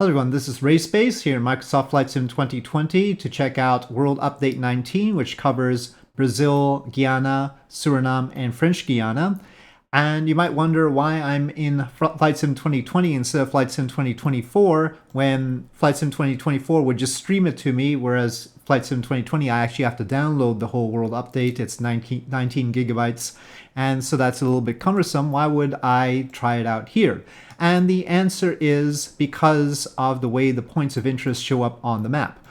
Hello everyone, this is RaySpace here in Microsoft Flight Sim 2020 to check out World Update 19, which covers Brazil, Guyana, Suriname, and French Guiana. And you might wonder why I'm in Flight Sim 2020 instead of Flight Sim 2024 when Flight Sim 2024 would just stream it to me, whereas Flight Sim 2020 I actually have to download the whole world update. It's 19 gigabytes, and so that's a little bit cumbersome. Why would I try it out here? And the answer is because of the way the points of interest show up on the map.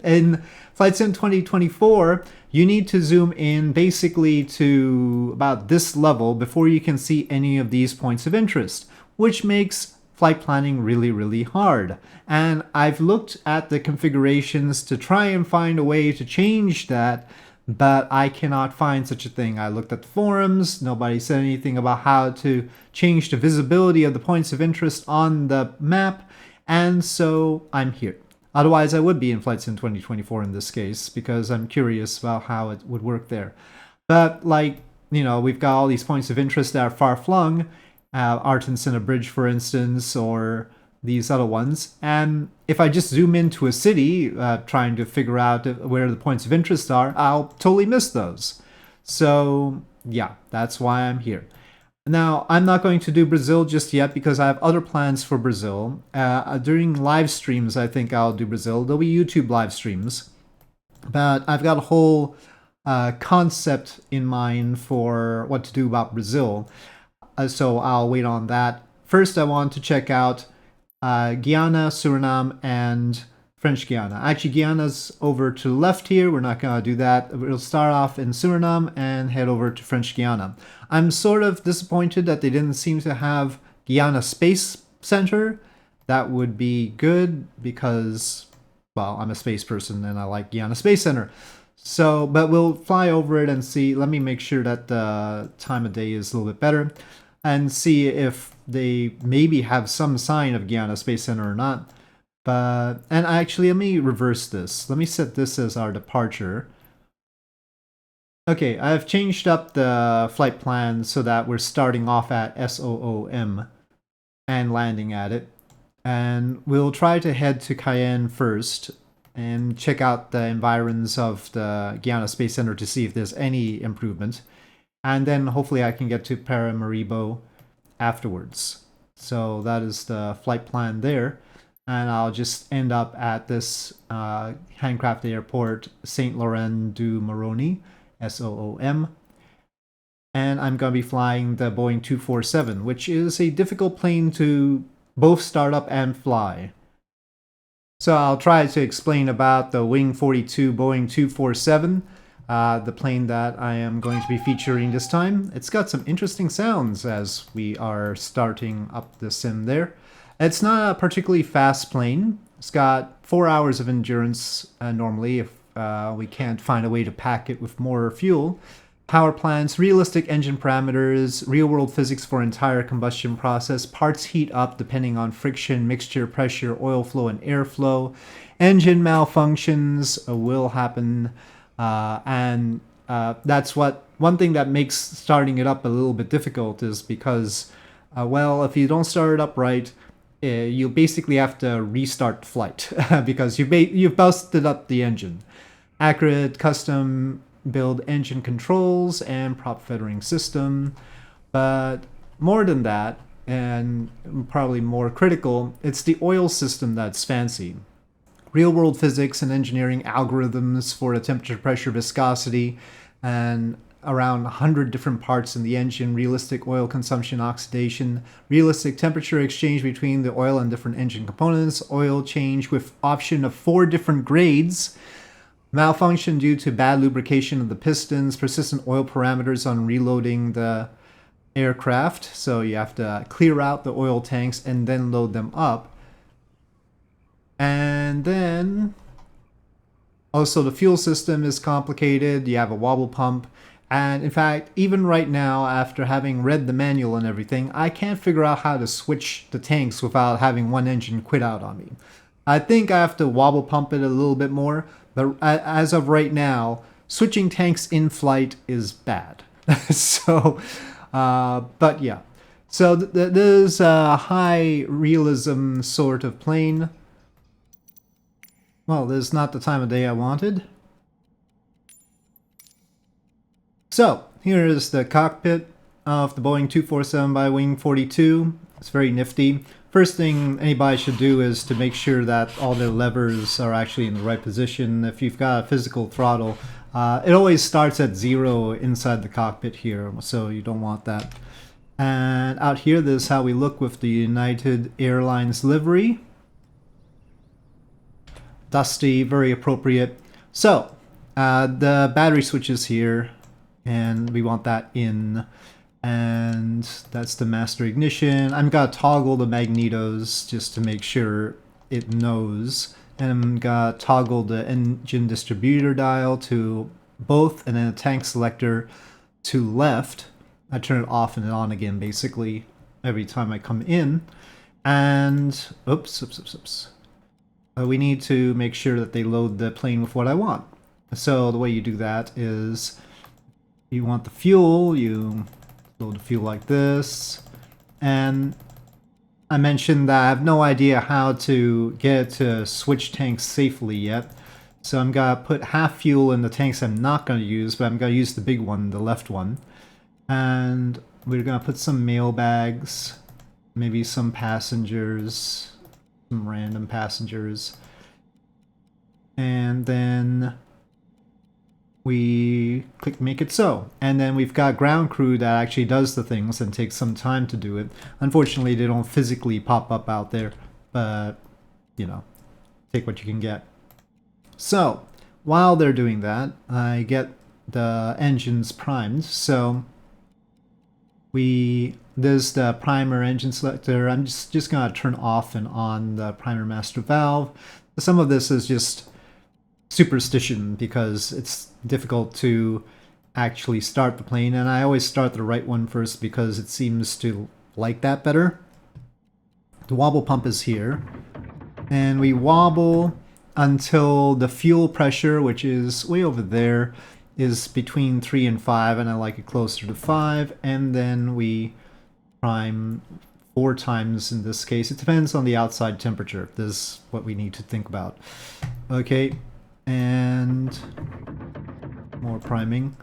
In Flight Sim 2024, you need to zoom in basically to about this level before you can see any of these points of interest, which makes flight planning really, really hard. And I've looked at the configurations to try and find a way to change that, but I cannot find such a thing. I looked at the forums, nobody said anything about how to change the visibility of the points of interest on the map, and so I'm here. Otherwise, I would be in Flight Sim 2024 in this case, because I'm curious about how it would work there. But, like, you know, we've got all these points of interest that are far-flung, Artensen Bridge, for instance, or these other ones. And if I just zoom into a city, trying to figure out where the points of interest are, I'll totally miss those. So, yeah, that's why I'm here. Now, I'm not going to do Brazil just yet because I have other plans for Brazil. During live streams, I think I'll do Brazil. There'll be YouTube live streams. But I've got a whole concept in mind for what to do about Brazil. So I'll wait on that. First, I want to check out Guyana, Suriname, and French Guiana. Actually, Guyana's over to the left here. We're not going to do that. We'll start off in Suriname and head over to French Guiana. I'm sort of disappointed that they didn't seem to have Guyana Space Center. That would be good because, well, I'm a space person and I like Guyana Space Center. So, but we'll fly over it and see. Let me make sure that the time of day is a little bit better and see if they maybe have some sign of Guyana Space Center or not. But, and actually, let me reverse this. Let me set this as our departure. Okay, I've changed up the flight plan so that we're starting off at SOOM and landing at it. And we'll try to head to Cayenne first and check out the environs of the Guyana Space Center to see if there's any improvement. And then hopefully I can get to Paramaribo afterwards. So that is the flight plan there. And I'll just end up at this handcraft airport, Saint Laurent du Maroni, SOOM. And I'm going to be flying the Boeing 247, which is a difficult plane to both start up and fly. So I'll try to explain about the Wing42 Boeing 247, the plane that I am going to be featuring this time. It's got some interesting sounds as we are starting up the sim there. It's not a particularly fast plane. It's got 4 hours of endurance normally if we can't find a way to pack it with more fuel. Power plants, realistic engine parameters, real-world physics for entire combustion process, parts heat up depending on friction, mixture, pressure, oil flow, and airflow. Engine malfunctions will happen, and that's one thing that makes starting it up a little bit difficult is because, well, if you don't start it up right, you basically have to restart flight because you've busted up the engine. Accurate custom build engine controls and prop feathering system, but more than that, and probably more critical, it's the oil system that's fancy. Real-world physics and engineering algorithms for the temperature, pressure, viscosity, and around 100 different parts in the engine, realistic oil consumption oxidation, realistic temperature exchange between the oil and different engine components, oil change with option of 4 different grades, malfunction due to bad lubrication of the pistons, persistent oil parameters on reloading the aircraft, so you have to clear out the oil tanks and then load them up. And then also the fuel system is complicated. You have a wobble pump. And in fact, even right now, after having read the manual and everything, I can't figure out how to switch the tanks without having one engine quit out on me. I think I have to wobble pump it a little bit more, but as of right now, switching tanks in flight is bad. So, but yeah. So this is a high realism sort of plane. Well, this is not the time of day I wanted. So, here is the cockpit of the Boeing 247 by Wing42. It's very nifty. First thing anybody should do is to make sure that all their levers are actually in the right position. If you've got a physical throttle, it always starts at 0 inside the cockpit here, so you don't want that. And out here, this is how we look with the United Airlines livery. Dusty, very appropriate. So, the battery switch is here, and we want that in. And that's the master ignition. I'm gonna toggle the magnetos just to make sure it knows. And I'm gonna toggle the engine distributor dial to both, and then a tank selector to left. I turn it off and on again, basically, every time I come in. And, oops. We need to make sure that they load the plane with what I want. So the way you do that is, you want the fuel, you load the fuel like this. And I mentioned that I have no idea how to get it to switch tanks safely yet. So I'm gonna put half fuel in the tanks I'm not gonna use, but I'm gonna use the big one, the left one. And we're gonna put some mail bags, maybe some passengers, some random passengers. And then we click make it so. And then we've got ground crew that actually does the things and takes some time to do it. Unfortunately, they don't physically pop up out there, but, you know, take what you can get. So, while they're doing that, I get the engines primed. So, there's the primer engine selector. I'm just gonna turn off and on the primer master valve. Some of this is just superstition because it's difficult to actually start the plane, and I always start the right one first because it seems to like that better. The wobble pump is here, and we wobble until the fuel pressure, which is way over there, is between 3 and 5, and I like it closer to 5, and then we prime 4 times in this case. It depends on the outside temperature. This is what we need to think about. Okay, and more priming.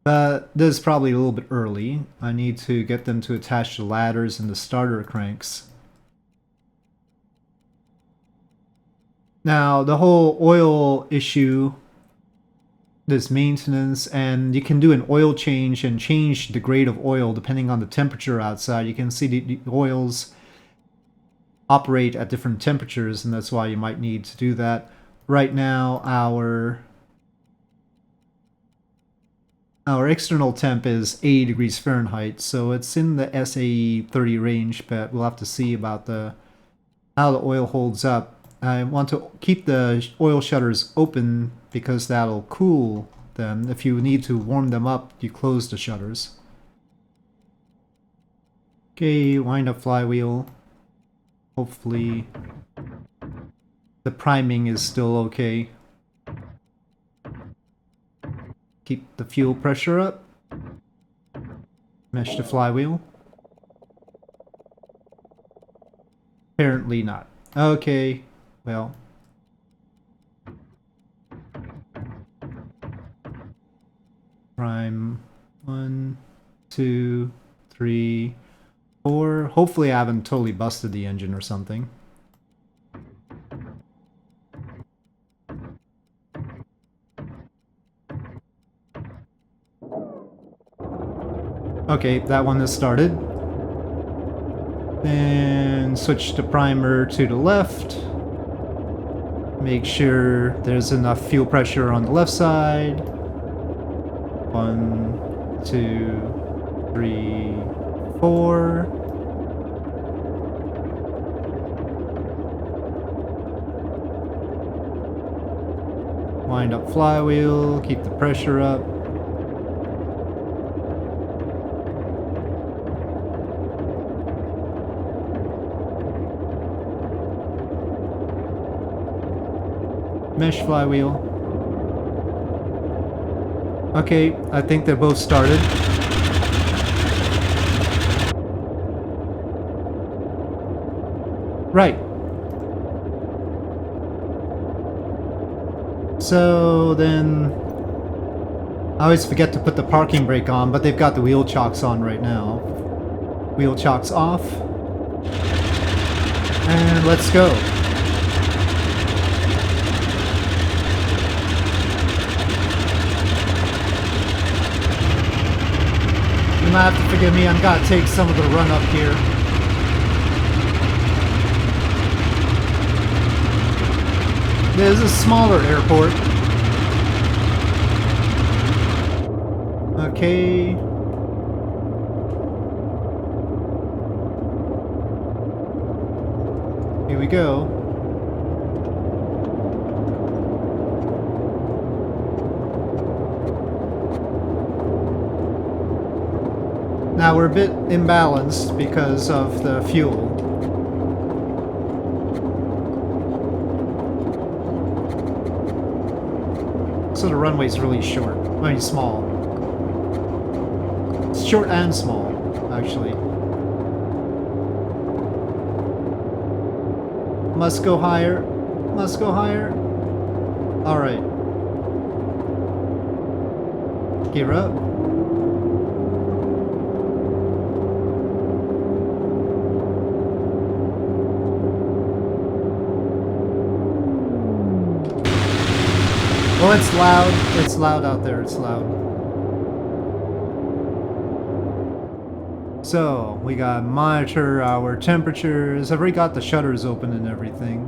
But this is probably a little bit early. I need to get them to attach the ladders and the starter cranks. Now, the whole oil issue, this maintenance, and you can do an oil change and change the grade of oil depending on the temperature outside. You can see the oils operate at different temperatures, and that's why you might need to do that. Right now, our external temp is 80 degrees Fahrenheit, so it's in the SAE 30 range, but we'll have to see about how the oil holds up. I want to keep the oil shutters open because that'll cool them. If you need to warm them up, you close the shutters. Okay, wind up flywheel. Hopefully the priming is still okay. Keep the fuel pressure up. Mesh the flywheel. Apparently not. Okay, well. Prime 1, 2, 3, 4. Hopefully I haven't totally busted the engine or something. Okay, that one has started. Then switch the primer to the left. Make sure there's enough fuel pressure on the left side. 1, 2, 3, 4. Wind up flywheel, keep the pressure up. Mesh flywheel. Okay, I think they're both started. Right. So then, I always forget to put the parking brake on, but they've got the wheel chocks on right now. Wheel chocks off. And let's go. You might have to forgive me, I'm gonna take some of the run up here. There's a smaller airport. Okay. Here we go. Now we're a bit imbalanced because of the fuel. So the runway's really short. I mean, small. It's short and small, actually. Must go higher. Must go higher. Alright. Gear up. Oh, it's loud. It's loud out there. It's loud. So, we gotta monitor our temperatures. I've already got the shutters open and everything.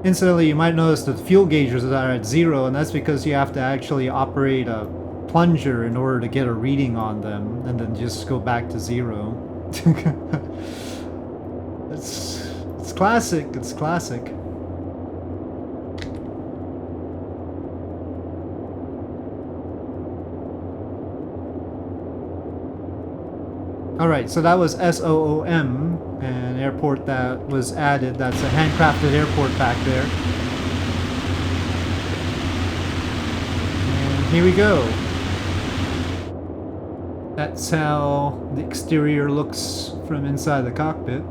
Incidentally, you might notice that the fuel gauges are at 0, and that's because you have to actually operate a plunger in order to get a reading on them, and then just go back to 0. It's classic. It's classic. Alright, so that was SOOM, an airport that was added. That's a handcrafted airport back there. And here we go. That's how the exterior looks from inside the cockpit.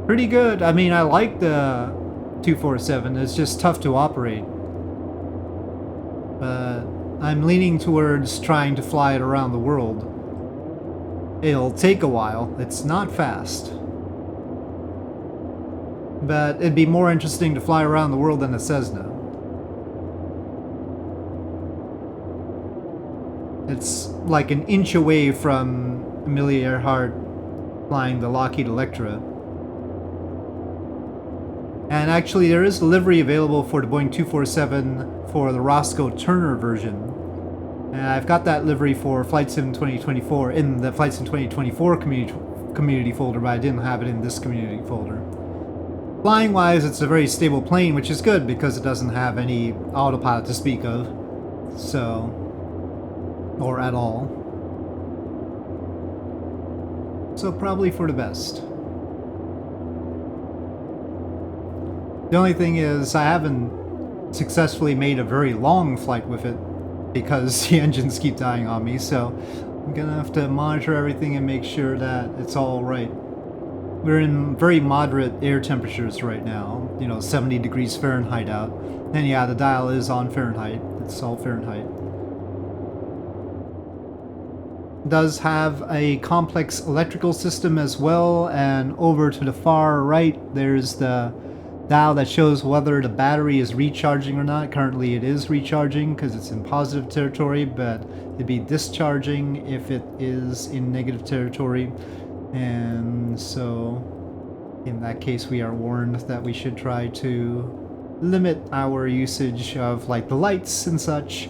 Pretty good. I mean, I like the 247. It's just tough to operate. But I'm leaning towards trying to fly it around the world. It'll take a while. It's not fast. But it'd be more interesting to fly around the world than a Cessna. It's like an inch away from Amelia Earhart flying the Lockheed Electra. And actually there is a livery available for the Boeing 247 for the Roscoe Turner version. And I've got that livery for Flight Sim 2024 in the Flight Sim 2024 community folder, but I didn't have it in this community folder. Flying wise, it's a very stable plane, which is good because it doesn't have any autopilot to speak of. So, or at all. So probably for the best. The only thing is I haven't successfully made a very long flight with it, because the engines keep dying on me, so I'm gonna have to monitor everything and make sure that it's all right. We're in very moderate air temperatures right now, you know, 70 degrees Fahrenheit out. And yeah, the dial is on Fahrenheit. It's all Fahrenheit. It does have a complex electrical system as well, and over to the far right there's the dial that shows whether the battery is recharging or not. Currently it is recharging because it's in positive territory, but it'd be discharging if it is in negative territory. And so in that case we are warned that we should try to limit our usage of like the lights and such.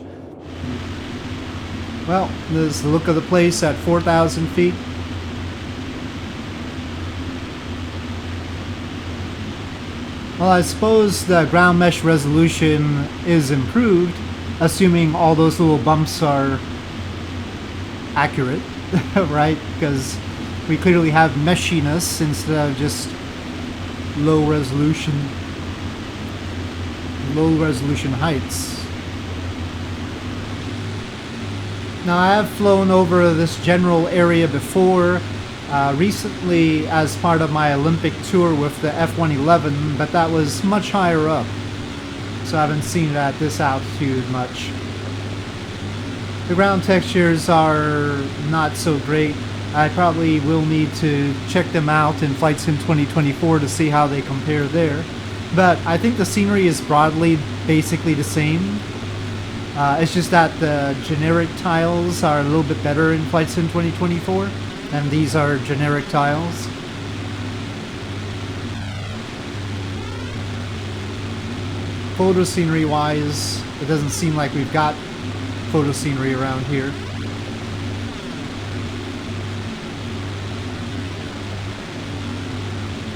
Well, there's the look of the place at 4,000 feet. Well, I suppose the ground mesh resolution is improved, assuming all those little bumps are accurate, right? Because we clearly have meshiness instead of just low resolution heights. Now, I have flown over this general area before. recently as part of my Olympic tour with the F-111, but that was much higher up. So I haven't seen it at this altitude much. The ground textures are not so great. I probably will need to check them out in Flight Sim 2024 to see how they compare there. But I think the scenery is broadly basically the same. It's just that the generic tiles are a little bit better in Flight Sim 2024, and these are generic tiles. Photo scenery wise, it doesn't seem like we've got photo scenery around here.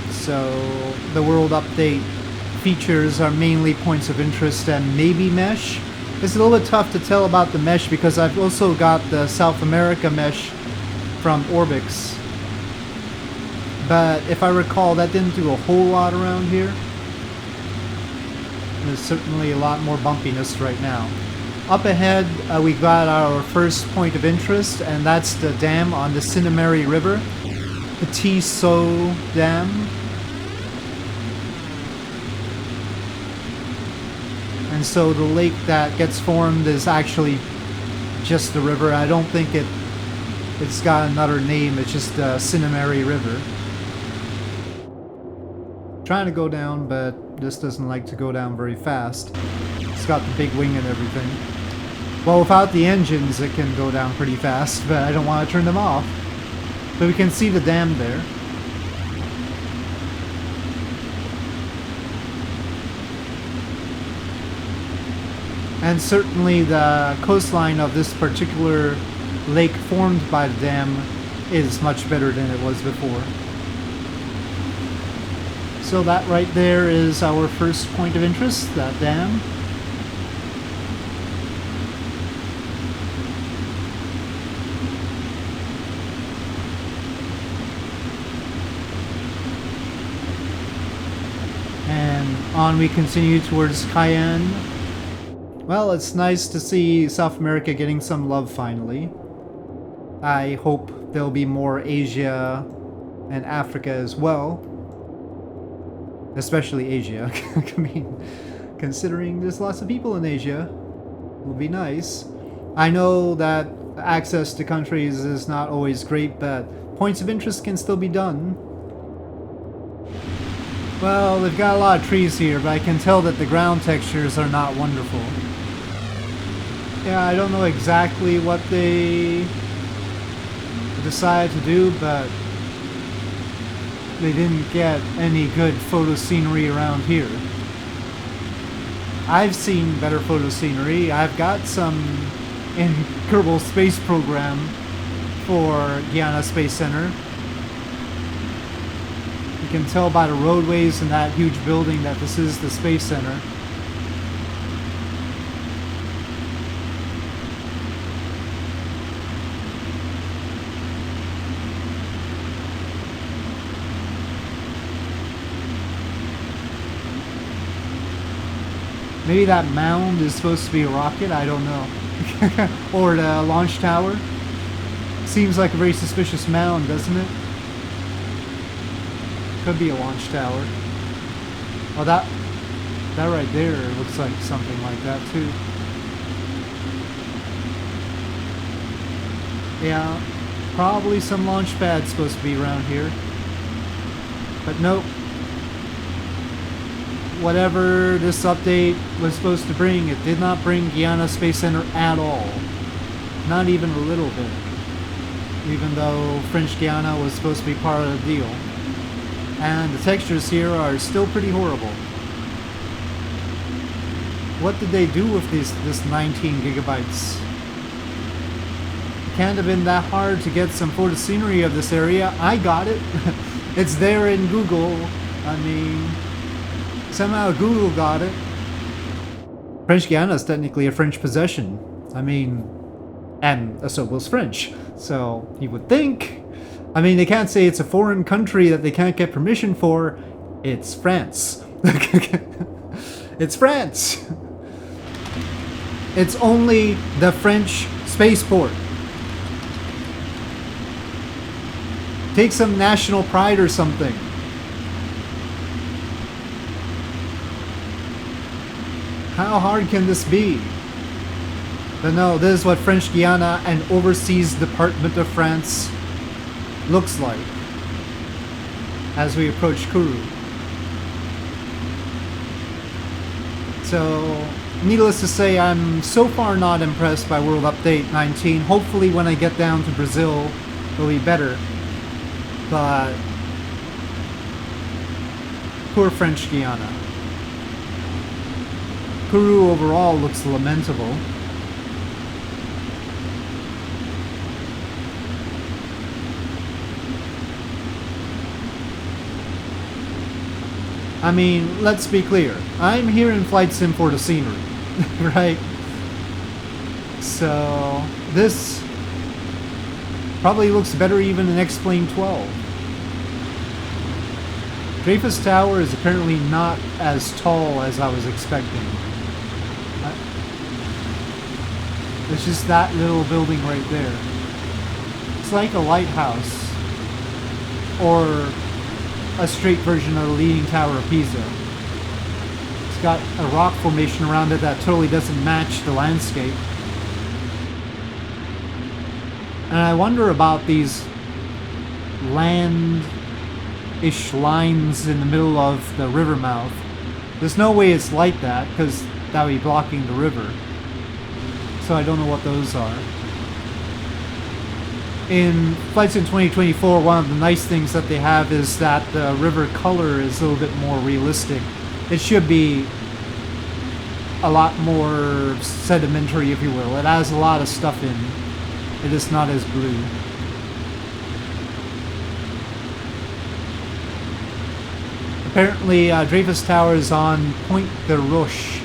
So the world update features are mainly points of interest and maybe mesh. It's a little bit tough to tell about the mesh because I've also got the South America mesh from Orbix. But if I recall, that didn't do a whole lot around here. There's certainly a lot more bumpiness right now. Up ahead, we've got our first point of interest, and that's the dam on the Sinnamary River, Petit Saut Dam. And so the lake that gets formed is actually just the river. I don't think it's got another name. It's just the Sinnamary River. Trying to go down, but this doesn't like to go down very fast. It's got the big wing and everything. Well, without the engines, it can go down pretty fast, but I don't want to turn them off. But we can see the dam there. And certainly the coastline of this particular lake formed by the dam is much better than it was before. So that right there is our first point of interest, that dam. And on we continue towards Cayenne. Well, it's nice to see South America getting some love finally. I hope there'll be more Asia and Africa as well. Especially Asia. I mean, considering there's lots of people in Asia, it would be nice. I know that access to countries is not always great, but points of interest can still be done. Well, they've got a lot of trees here, but I can tell that the ground textures are not wonderful. Yeah, I don't know exactly what they decided to do, but they didn't get any good photo scenery around here. I've seen better photo scenery. I've got some in Kerbal Space Program for Guiana Space Center. You can tell by the roadways and that huge building that this is the Space Center. Maybe that mound is supposed to be a rocket, I don't know. Or the launch tower. Seems like a very suspicious mound, doesn't it? Could be a launch tower. Oh, that right there looks like something like that too. Yeah, probably some launch pad supposed to be around here. But nope. Whatever this update was supposed to bring, it did not bring Guiana Space Center at all. Not even a little bit. Even though French Guiana was supposed to be part of the deal. And the textures here are still pretty horrible. What did they do with this 19 gigabytes? It can't have been that hard to get some photo scenery of this area. I got it. It's there in Google. I mean, somehow Google got it. French Guiana is technically a French possession. I mean, and so was French. So you would think. I mean, they can't say it's a foreign country that they can't get permission for. It's France. It's France. It's only the French spaceport. Take some national pride or something. How hard can this be? But no, this is what French Guiana and Overseas Department of France looks like as we approach Kourou. So, needless to say, I'm so far not impressed by World Update 19. Hopefully when I get down to Brazil, it'll be better. But poor French Guiana. Kourou overall looks lamentable. I mean, let's be clear. I'm here in Flight Sim for the scenery, right? So, this probably looks better even in X-Plane 12. Dreyfus Tower is apparently not as tall as I was expecting. It's just that little building right there. It's like a lighthouse. Or a straight version of the Leaning Tower of Pisa. It's got a rock formation around it that totally doesn't match the landscape. And I wonder about these land-ish lines in the middle of the river mouth. There's no way it's like that, because that would be blocking the river. So I don't know what those are. In Flight Sim 2024, one of the nice things that they have is that the river color is a little bit more realistic. It should be a lot more sedimentary, if you will. It has a lot of stuff in. It is not as blue. Apparently, Dreyfus Tower is on Point de Roche.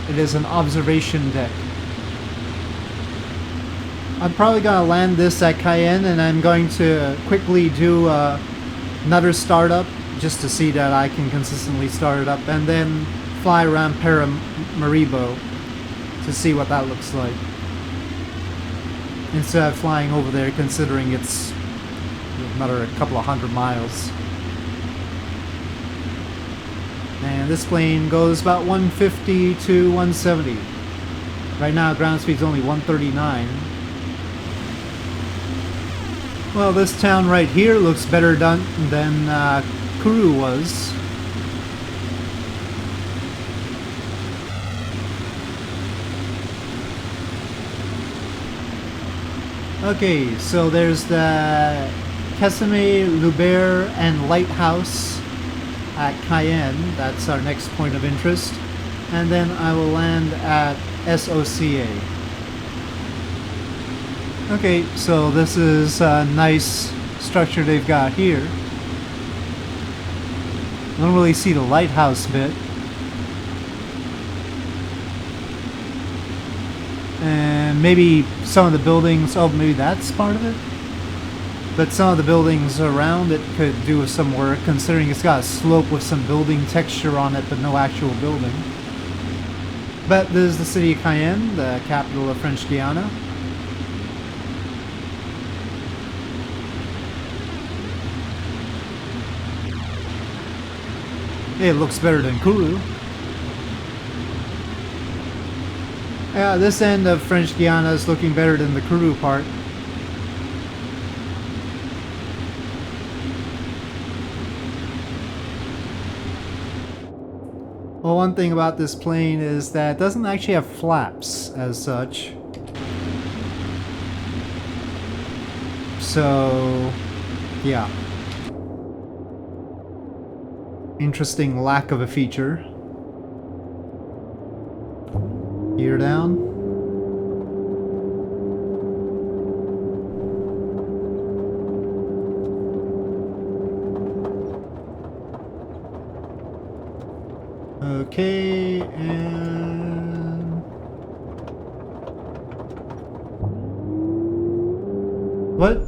It is an observation deck. I'm probably going to land this at Cayenne, and I'm going to quickly do another startup just to see that I can consistently start it up, and then fly around Paramaribo to see what that looks like. Instead of flying over there, considering it's another couple of 100 miles. And this plane goes about 150 to 170. Right now, ground speed's only 139. Well, this town right here looks better done than Kourou was. Okay, so there's the Casimir Loubert and Lighthouse at Cayenne. That's our next point of interest. And then I will land at SOCA. Okay, so this is a nice structure they've got here. I don't really see the lighthouse bit. And maybe some of the buildings, oh, maybe that's part of it? But some of the buildings around it could do with some work, considering it's got a slope with some building texture on it, but no actual building. But this is the city of Cayenne, the capital of French Guiana. It looks better than Kourou. Yeah, this end of French Guiana is looking better than the Kourou part. Well, one thing about this plane is that it doesn't actually have flaps as such. So, yeah. Interesting lack of a feature. Gear down. Okay, and... What?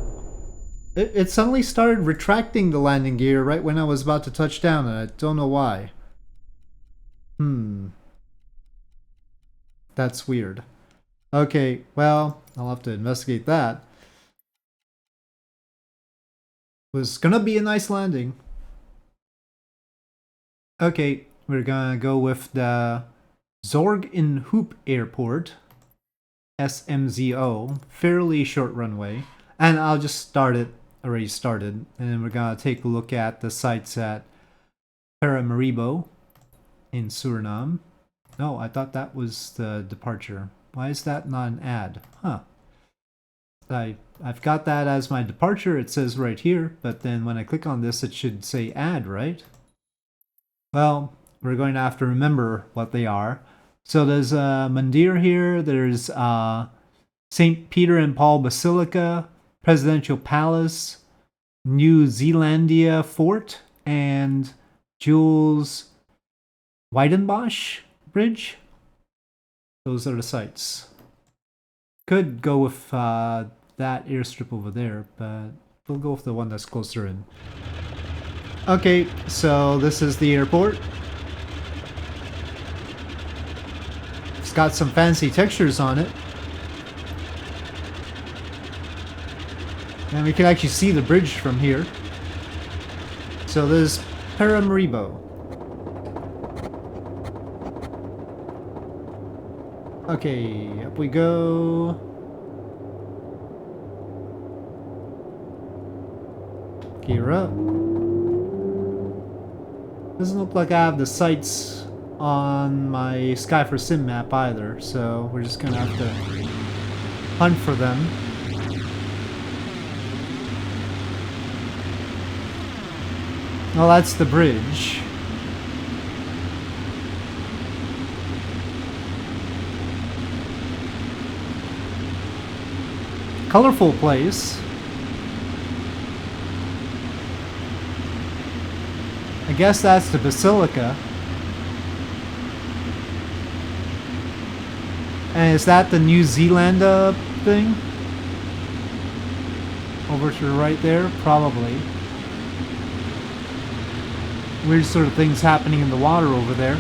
It suddenly started retracting the landing gear right when I was about to touch down, and I don't know why. That's weird. Okay, well, I'll have to investigate that. Was gonna be a nice landing. Okay, we're gonna go with the Zorg in Hoop Airport, SMZO, fairly short runway. And I'll just start it, already started. And then we're gonna take a look at the sites at Paramaribo in Suriname. No, I thought that was the departure. Why is that not an ad? Huh. I've got that as my departure, it says right here, but then when I click on this it should say ad, right? Well, we're going to have to remember what they are. So there's a Mandir here, there's St. Peter and Paul Basilica, Presidential Palace, New Zealandia Fort, and Jules Weidenbosch Bridge. Those are the sites. Could go with that airstrip over there, but we'll go with the one that's closer in. Okay, so this is the airport. It's got some fancy textures on it. And we can actually see the bridge from here. So there's Paramaribo. Okay, up we go. Gear up. Doesn't look like I have the sights on my Sky4Sim map either, so we're just gonna have to hunt for them. Well, that's the bridge. Colorful place. I guess that's the Basilica. And is that the New Zealand thing? Over to the right there? Probably. Weird sort of things happening in the water over there.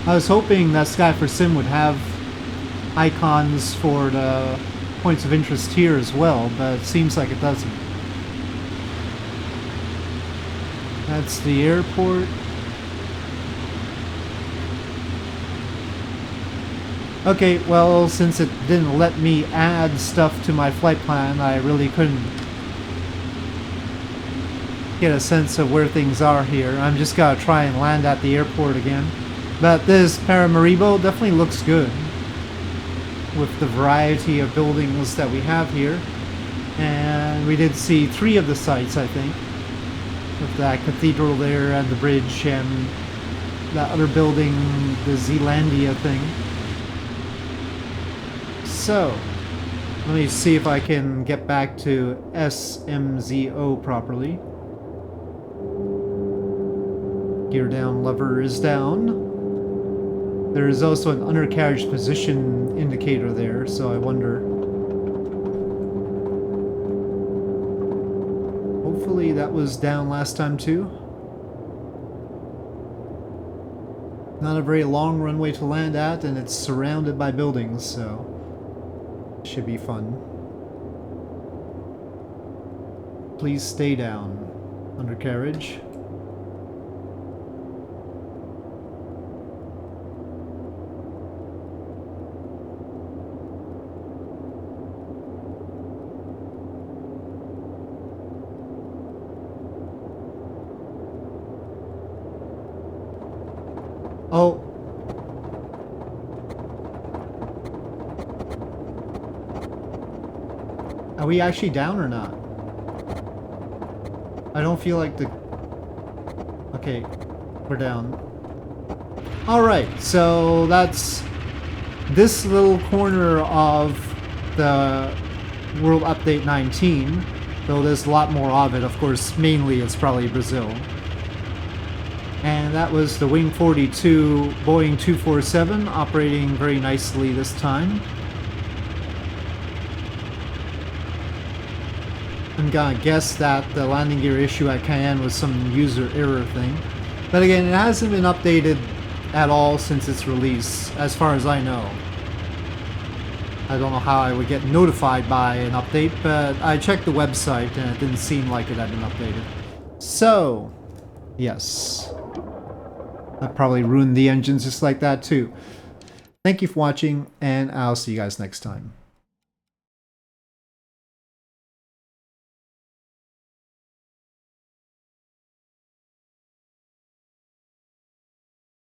I was hoping that Sky4Sim would have icons for the points of interest here as well, but it seems like it doesn't. That's the airport. Okay, well, since it didn't let me add stuff to my flight plan, I really couldn't get a sense of where things are here. I'm just gonna try and land at the airport again. But this Paramaribo definitely looks good with the variety of buildings that we have here. And we did see 3 of the sites, I think, with that cathedral there and the bridge and that other building, the Zealandia thing. So, let me see if I can get back to SMZO properly. Gear down lever is down. There is also an undercarriage position indicator there, so I wonder. Hopefully that was down last time too. Not a very long runway to land at, and it's surrounded by buildings, so should be fun. Please stay down. Undercarriage. Oh. Are we actually down or not? I don't feel like the... Okay, we're down. Alright, so that's this little corner of the World Update 19, though there's a lot more of it. Of course, mainly it's probably Brazil. And that was the Wing42 Boeing 247, operating very nicely this time. And I'm gonna guess that the landing gear issue at Cayenne was some user error thing. But again, it hasn't been updated at all since its release, as far as I know. I don't know how I would get notified by an update, but I checked the website and it didn't seem like it had been updated. So, yes. I probably ruined the engines just like that too. Thank you for watching, and I'll see you guys next time.